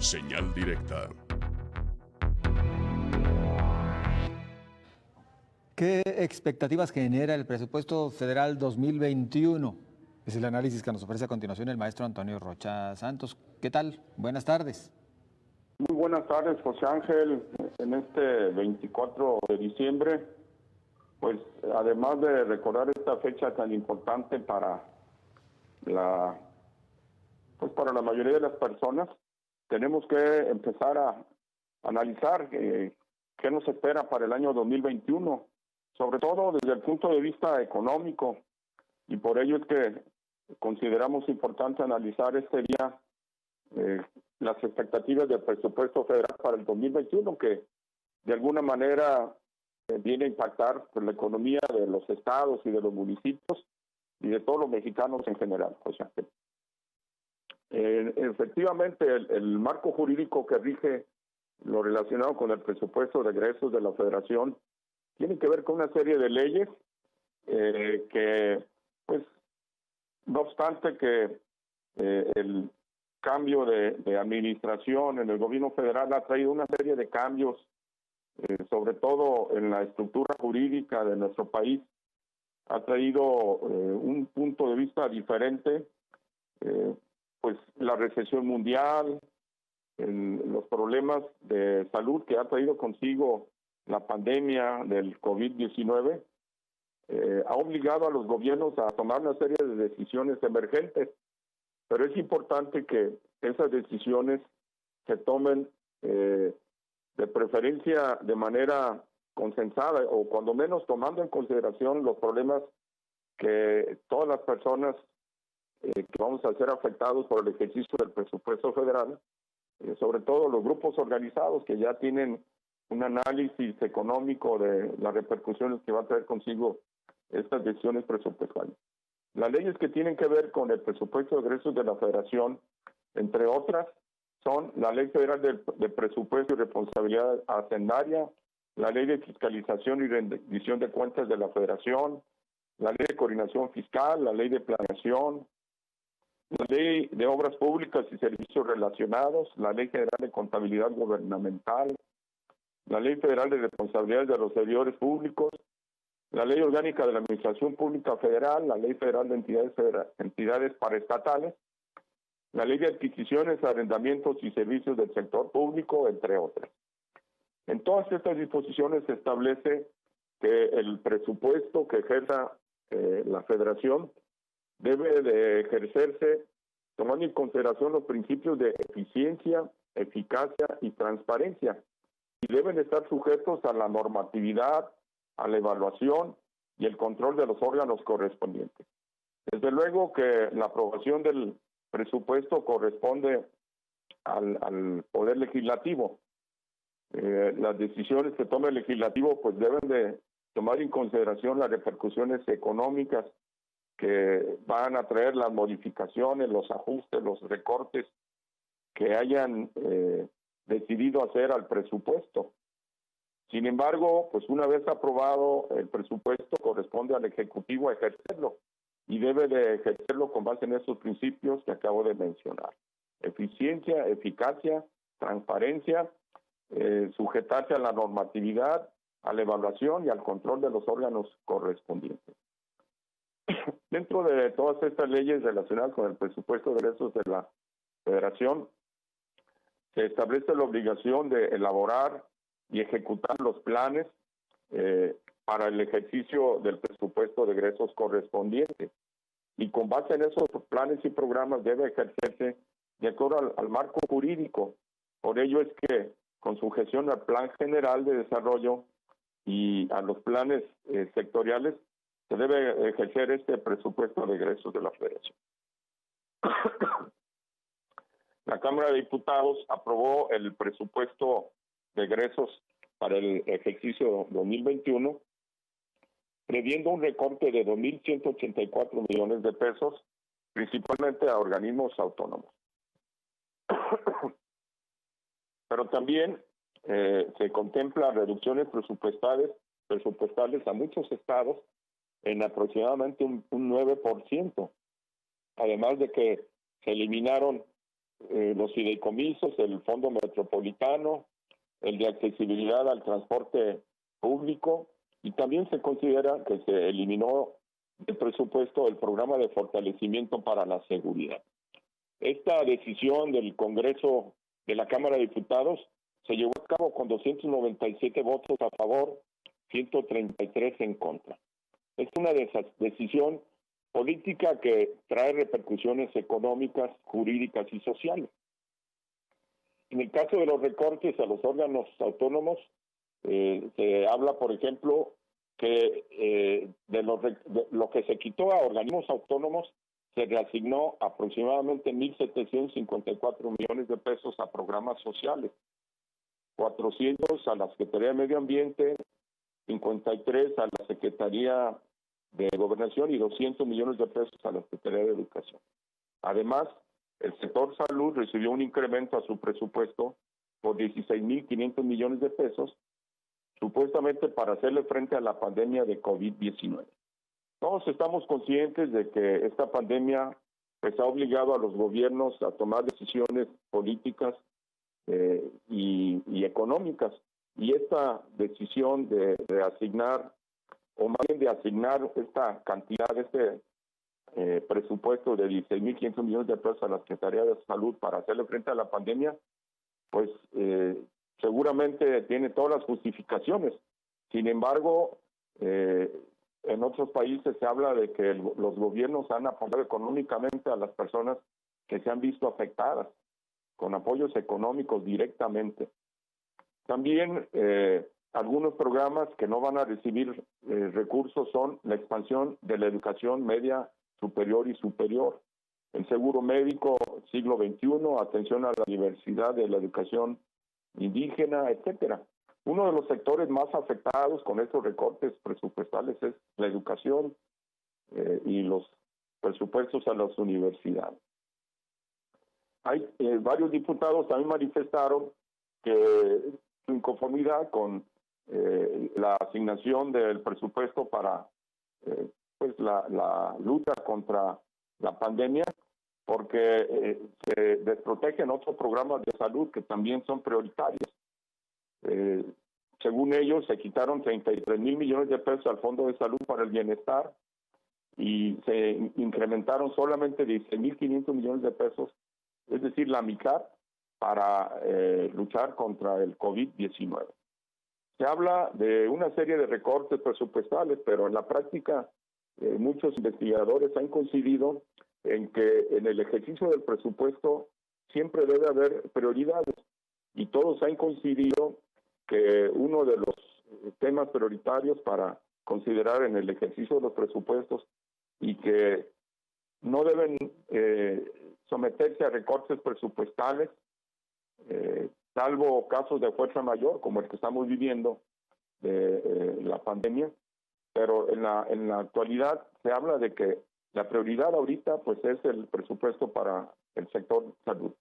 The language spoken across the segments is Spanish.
Señal directa. ¿Qué expectativas genera el presupuesto federal 2021? Es el análisis que nos ofrece a continuación el maestro Antonio Rocha Santos. ¿Qué tal? Buenas tardes. Muy buenas tardes, José Ángel. En este 24 de diciembre, pues además de recordar esta fecha tan importante para la mayoría de las personas, tenemos que empezar a analizar qué nos espera para el año 2021, sobre todo desde el punto de vista económico, y por ello es que consideramos importante analizar este día las expectativas del presupuesto federal para el 2021, que de alguna manera viene a impactar pues, la economía de los estados y de los municipios y de todos los mexicanos en general. O sea, efectivamente, el marco jurídico que rige lo relacionado con el presupuesto de egresos de la Federación tiene que ver con una serie de leyes que, pues, no obstante que el cambio de administración en el gobierno federal ha traído una serie de cambios, sobre todo en la estructura jurídica de nuestro país, ha traído un punto de vista diferente, pues la recesión mundial, los problemas de salud que ha traído consigo la pandemia del COVID-19, ha obligado a los gobiernos a tomar una serie de decisiones emergentes, pero es importante que esas decisiones se tomen de preferencia de manera consensada, o cuando menos tomando en consideración los problemas que todas las personas que vamos a ser afectados por el ejercicio del presupuesto federal, sobre todo los grupos organizados que ya tienen un análisis económico de las repercusiones que va a traer consigo estas decisiones presupuestales. Las leyes que tienen que ver con el presupuesto de egresos de la Federación, entre otras, son la Ley Federal de Presupuesto y Responsabilidad Hacendaria, la Ley de Fiscalización y Rendición de Cuentas de la Federación, la Ley de Coordinación Fiscal, la Ley de Planeación, la Ley de Obras Públicas y Servicios Relacionados, la Ley General de Contabilidad Gubernamental, la Ley Federal de Responsabilidades de los Servidores Públicos, la Ley Orgánica de la Administración Pública Federal, la Ley Federal de Entidades Paraestatales, la Ley de Adquisiciones, Arrendamientos y Servicios del Sector Público, entre otras. En todas estas disposiciones se establece que el presupuesto que ejerza la Federación debe de ejercerse tomando en consideración los principios de eficiencia, eficacia y transparencia, y deben estar sujetos a la normatividad, a la evaluación y el control de los órganos correspondientes. Desde luego que la aprobación del presupuesto corresponde al Poder Legislativo. Las decisiones que tome el Legislativo pues deben de tomar en consideración las repercusiones económicas que van a traer las modificaciones, los ajustes, los recortes que hayan decidido hacer al presupuesto. Sin embargo, pues una vez aprobado el presupuesto, corresponde al Ejecutivo ejercerlo, y debe de ejercerlo con base en esos principios que acabo de mencionar: eficiencia, eficacia, transparencia, sujetarse a la normatividad, a la evaluación y al control de los órganos correspondientes. Dentro de todas estas leyes relacionadas con el presupuesto de egresos de la Federación, se establece la obligación de elaborar y ejecutar los planes para el ejercicio del presupuesto de egresos correspondiente. Y con base en esos planes y programas debe ejercerse de acuerdo al marco jurídico. Por ello es que, con sujeción al Plan General de Desarrollo y a los planes sectoriales, se debe ejercer este presupuesto de egresos de la Federación. La Cámara de Diputados aprobó el presupuesto de egresos para el ejercicio 2021, previendo un recorte de 2.184 millones de pesos, principalmente a organismos autónomos. Pero también se contempla reducciones presupuestales a muchos estados en aproximadamente un 9%, además de que se eliminaron los fideicomisos, el Fondo Metropolitano, el de accesibilidad al transporte público, y también se considera que se eliminó del presupuesto el programa de fortalecimiento para la seguridad. Esta decisión del Congreso de la Cámara de Diputados se llevó a cabo con 297 votos a favor, 133 en contra. Es una decisión política que trae repercusiones económicas, jurídicas y sociales. En el caso de los recortes a los órganos autónomos, se habla, por ejemplo, que de lo que se quitó a organismos autónomos se reasignó aproximadamente 1.754 millones de pesos a programas sociales, 400 a la Secretaría de Medio Ambiente, 53 a la Secretaría de Gobernación y 200 millones de pesos a la Secretaría de Educación. Además, el sector salud recibió un incremento a su presupuesto por 16.500 millones de pesos, supuestamente para hacerle frente a la pandemia de COVID-19. Todos estamos conscientes de que esta pandemia pues, ha obligado a los gobiernos a tomar decisiones políticas y económicas. Y esta decisión de asignar, o más bien de asignar esta cantidad, presupuesto de 16.500 millones de pesos a la Secretaría de Salud para hacerle frente a la pandemia, pues seguramente tiene todas las justificaciones. Sin embargo, en otros países se habla de que los gobiernos han apoyado económicamente a las personas que se han visto afectadas, con apoyos económicos directamente. También algunos programas que no van a recibir recursos son la expansión de la educación media, superior y superior, el seguro médico siglo XXI, atención a la diversidad de la educación indígena, etcétera. Uno de los sectores más afectados con estos recortes presupuestales es la educación y los presupuestos a las universidades. Hay varios diputados también manifestaron que su inconformidad con la asignación del presupuesto para pues la lucha contra la pandemia, porque se desprotegen otros programas de salud que también son prioritarios. Según ellos, se quitaron 33.000 millones de pesos al Fondo de Salud para el Bienestar y se incrementaron solamente 16.500 millones de pesos, es decir, la mitad, para luchar contra el COVID-19. Se habla de una serie de recortes presupuestales, pero en la práctica muchos investigadores han coincidido en que en el ejercicio del presupuesto siempre debe haber prioridades, y todos han coincidido que uno de los temas prioritarios para considerar en el ejercicio de los presupuestos y que no deben someterse a recortes presupuestales, salvo casos de fuerza mayor como el que estamos viviendo de la pandemia, pero en la actualidad se habla de que la prioridad ahorita pues es el presupuesto para el sector salud.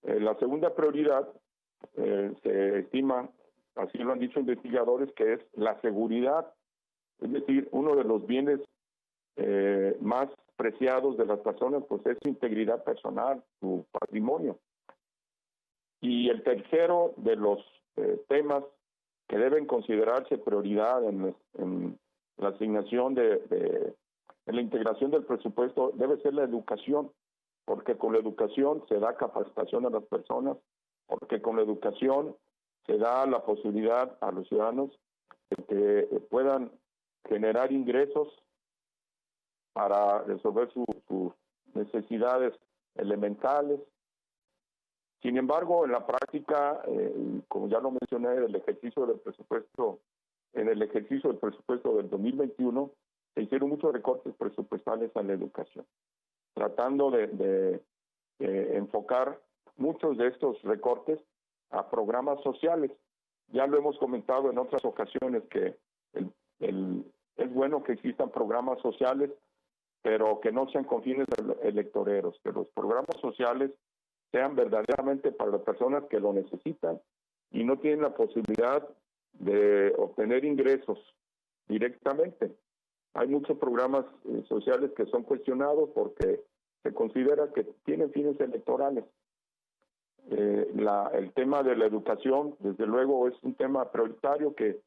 La segunda prioridad se estima, así lo han dicho investigadores, que es la seguridad, es decir, uno de los bienes más preciados de las personas pues es su integridad personal, su patrimonio. Y el tercero de los temas que deben considerarse prioridad en la asignación en la integración del presupuesto debe ser la educación, porque con la educación se da capacitación a las personas, porque con la educación se da la posibilidad a los ciudadanos de que puedan generar ingresos para resolver sus necesidades elementales. Sin embargo, en la práctica, como ya lo mencioné, en el ejercicio del presupuesto del 2021, se hicieron muchos recortes presupuestales a la educación, tratando de enfocar muchos de estos recortes a programas sociales. Ya lo hemos comentado en otras ocasiones que es bueno que existan programas sociales, pero que no sean con fines electoreros, que los programas sociales sean verdaderamente para las personas que lo necesitan y no tienen la posibilidad de obtener ingresos directamente. Hay muchos programas sociales que son cuestionados porque se considera que tienen fines electorales. el tema de la educación, desde luego, es un tema prioritario que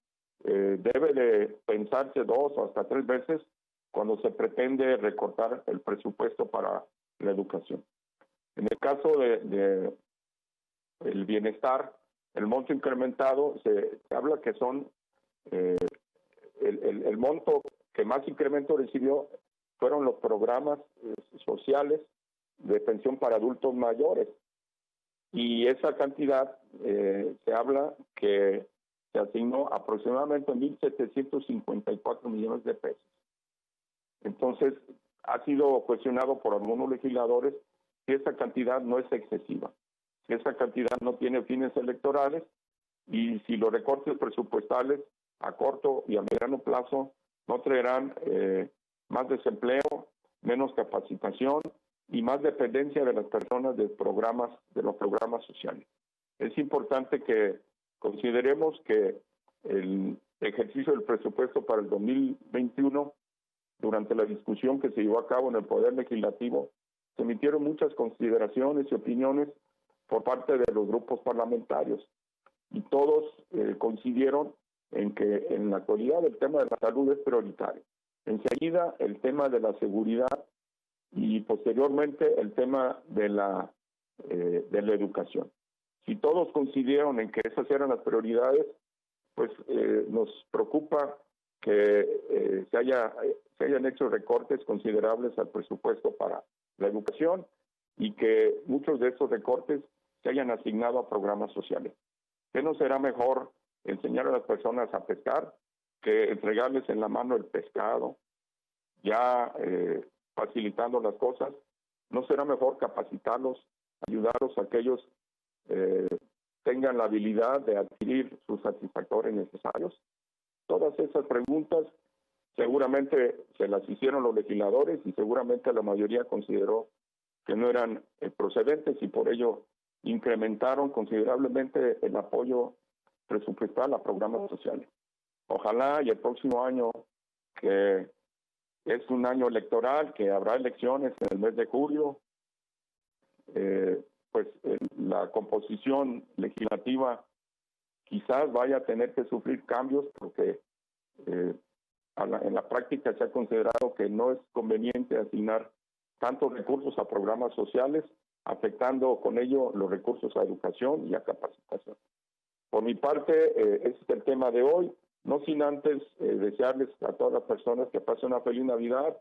debe de pensarse 2 o hasta 3 veces cuando se pretende recortar el presupuesto para la educación. En el caso de el bienestar, el monto incrementado, se habla que son el monto que más incremento recibió fueron los programas sociales de pensión para adultos mayores. Y esa cantidad se habla que se asignó aproximadamente 1.754 millones de pesos. Entonces, ha sido cuestionado por algunos legisladores si esa cantidad no es excesiva, si esa cantidad no tiene fines electorales y si los recortes presupuestales a corto y a mediano plazo no traerán más desempleo, menos capacitación y más dependencia de las personas de los programas sociales. Es importante que consideremos que el ejercicio del presupuesto para el 2021, durante la discusión que se llevó a cabo en el Poder Legislativo, se emitieron muchas consideraciones y opiniones por parte de los grupos parlamentarios y todos coincidieron en que en la actualidad el tema de la salud es prioritario. Enseguida el tema de la seguridad y posteriormente el tema de la educación. Si todos coincidieron en que esas eran las prioridades, pues nos preocupa que se hayan hecho recortes considerables al presupuesto para la educación y que muchos de esos recortes se hayan asignado a programas sociales. ¿Qué no será mejor enseñar a las personas a pescar que entregarles en la mano el pescado, ya facilitando las cosas? ¿No será mejor capacitarlos, ayudarlos a que ellos tengan la habilidad de adquirir sus satisfactores necesarios? Todas esas preguntas seguramente se las hicieron los legisladores y seguramente la mayoría consideró que no eran procedentes y por ello incrementaron considerablemente el apoyo presupuestal a programas sociales. Ojalá y el próximo año, que es un año electoral, que habrá elecciones en el mes de julio, pues la composición legislativa quizás vaya a tener que sufrir cambios porque en la práctica se ha considerado que no es conveniente asignar tantos recursos a programas sociales, afectando con ello los recursos a educación y a capacitación. Por mi parte, ese es el tema de hoy, no sin antes desearles a todas las personas que pasen una feliz Navidad,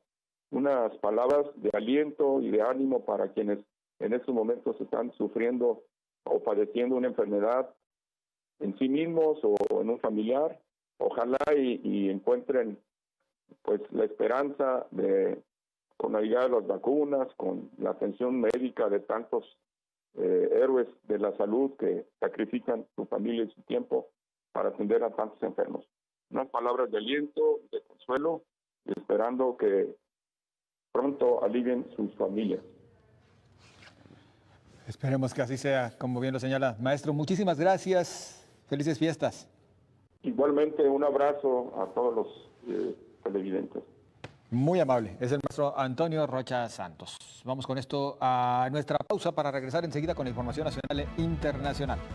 unas palabras de aliento y de ánimo para quienes en estos momentos están sufriendo o padeciendo una enfermedad en sí mismos o en un familiar. Ojalá y encuentren pues la esperanza con la llegada de las vacunas, con la atención médica de tantos héroes de la salud que sacrifican su familia y su tiempo para atender a tantos enfermos. Unas palabras de aliento, de consuelo, y esperando que pronto alivien sus familias. Esperemos que así sea, como bien lo señala. Maestro, muchísimas gracias. Felices fiestas. Igualmente, un abrazo a todos los televidentes. Muy amable. Es el maestro Antonio Rocha Santos. Vamos con esto a nuestra pausa para regresar enseguida con la información nacional e internacional.